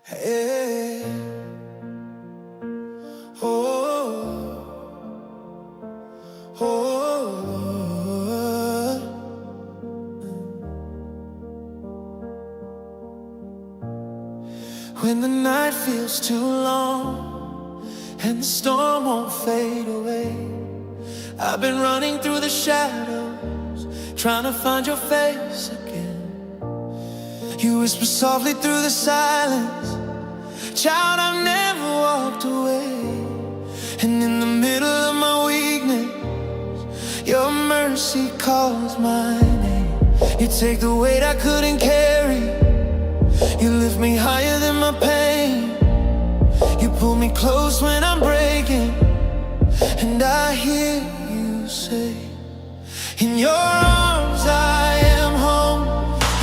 Hey, oh, oh. When the night feels too long and the storm won't fade away, I've been running through the shadows, trying to find your face again. You whisper softly through the silence, child, I've never walked away. And in the middle of my weakness, your mercy calls my name. You take the weight I couldn't carry, you lift me higher than my pain. You pull me close when I'm breaking, and I hear you say, in your arms I am home,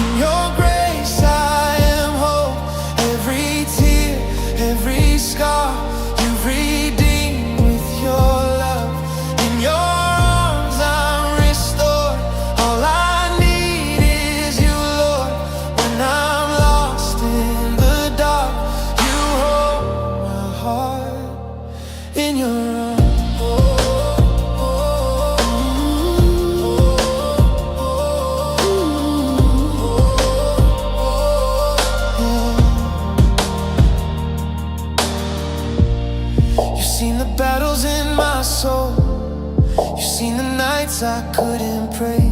in your grace I am whole. Every tear, every scar, you've redeemed with your love. In your arms I'm restored, all I need is you, Lord. When I'm lost in the dark, you hold my heart in your arms. You've seen the battles in my soul, you've seen the nights I couldn't pray.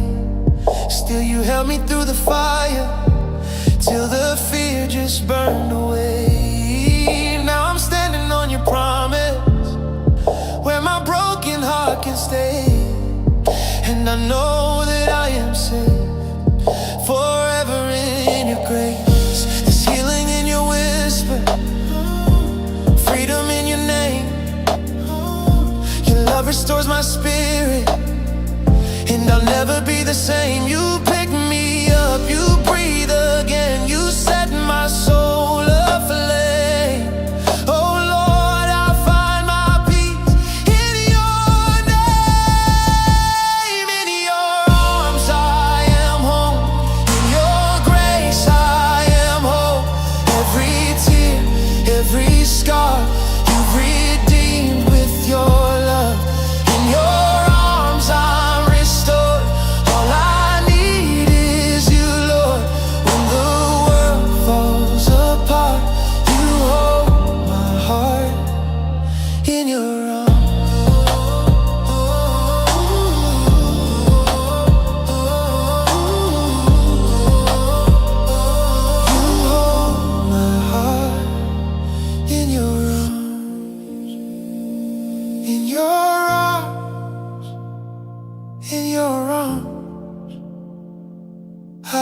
Still you held me through the fire, till the fear just burned away. Now I'm standing on your promise, where my broken heart can stay. And I know that I am safe, forever in your grace. There's healing in your whisper, freedom in your name. Your love restores my spirit, and I'll never be the same. You pick me up, you breathe again, you set my soul aflame. Oh Lord, I find my peace in your name. In your arms I am home, in your grace I am whole. Every tear, every scar, you've redeemed with your love. In your arms I'm restored, all I need is you, Lord. When the world falls apart, you hold my heart in your arms. You hold my heart in your arms. In your arms, in your arms, I